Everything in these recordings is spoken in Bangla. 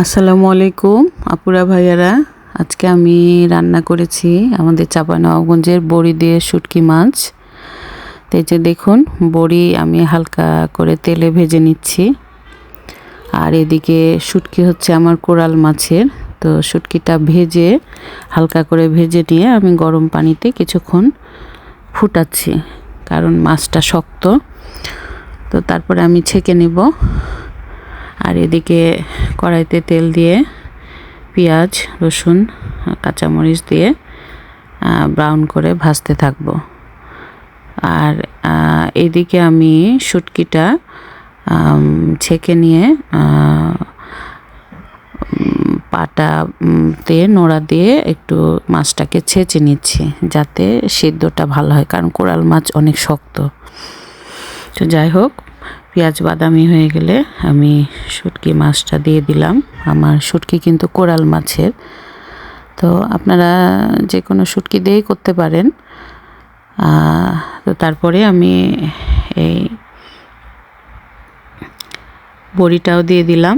আসসালামু আলাইকুম আপুরা ভাইয়ারা। আজকে আমি রান্না করেছি আমাদের চাঁপাইনবাবগঞ্জের বড়ি দিয়ে শুটকি মাছ। তো এই যে দেখুন, বড়ি আমি হালকা করে তেলে ভেজে নিচ্ছি। আর এদিকে শুটকি হচ্ছে আমার কোরাল মাছের। তো শুটকিটা ভেজে হালকা করে ভেজে নিয়ে আমি গরম পানিতে কিছুক্ষণ ফুটাচ্ছি, কারণ মাছটা শক্ত। তো তারপরে আমি ছেঁকে নেব। আর এদিকে কড়াইতে তেল দিয়ে পেঁয়াজ, রসুন, কাঁচামরিচ দিয়ে ব্রাউন করে ভাজতে থাকব। আর এদিকে আমি শুটকিটা ছেঁকে নিয়ে পাটাতে নোড়া দিয়ে একটু মাছটাকে ছেঁচে নিচ্ছি, যাতে সিদ্ধটা ভালো হয়, কারণ কোরাল মাছ অনেক শক্ত। তো যাই হোক, পেঁয়াজ বাদামি হয়ে গেলে আমি শুটকি মাছটা দিয়ে দিলাম। আমার শুটকি কিন্তু কোরাল মাছের, তো আপনারা যে কোনো শুটকি দিয়েই করতে পারেন। তো তারপরে আমি এই বড়িটাও দিয়ে দিলাম,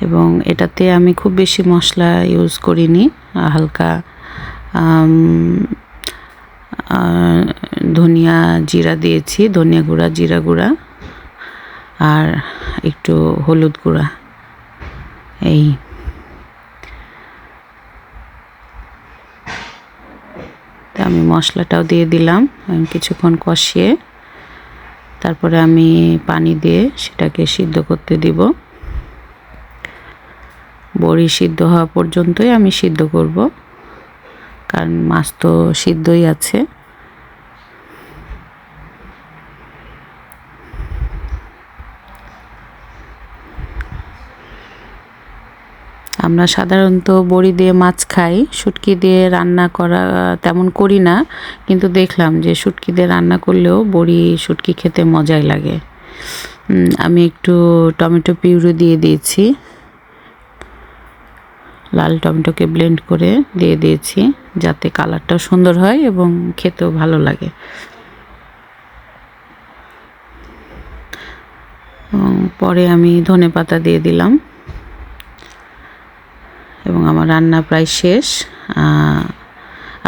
এবং এটাতে আমি খুব বেশি মশলা ইউজ করিনি। হালকা ধনিয়া জিরা দিয়েছি, ধনিয়া গুঁড়া, জিরা গুঁড়া, আর একটু হলুদ গুঁড়া। এই আমি মশলাটাও দিয়ে দিলাম। কিছুক্ষণ কষিয়ে তারপরে আমি পানি দিয়ে সেটাকে সিদ্ধ করতে দিব। বড়ি সিদ্ধ হওয়া পর্যন্তই আমি সিদ্ধ করব, কারণ মাছ তো সিদ্ধই আছে। আমরা সাধারণত বড়ি দিয়ে মাছ খাই, শুটকি দিয়ে রান্না করা তেমন করি না, কিন্তু দেখলাম যে শুটকি দিয়ে রান্না করলেও বড়ি শুটকি খেতে মজাই লাগে। আমি একটু টমেটো পিউরি দিয়ে দিয়েছি, লাল টমেটোকে ব্লেন্ড করে দিয়ে দিয়েছি, যাতে কালারটাও সুন্দর হয় এবং খেতেও ভালো লাগে। এবং পরে আমি ধনেপাতা দিয়ে দিলাম, এবং আমার রান্না প্রায় শেষ।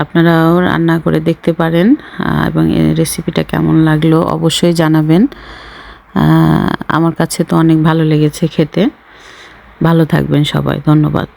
আপনারাও রান্না করে দেখতে পারেন, এবং রেসিপিটা কেমন লাগলো অবশ্যই জানাবেন। আমার কাছে তো অনেক ভালো লেগেছে খেতে। ভালো থাকবেন সবাই, ধন্যবাদ।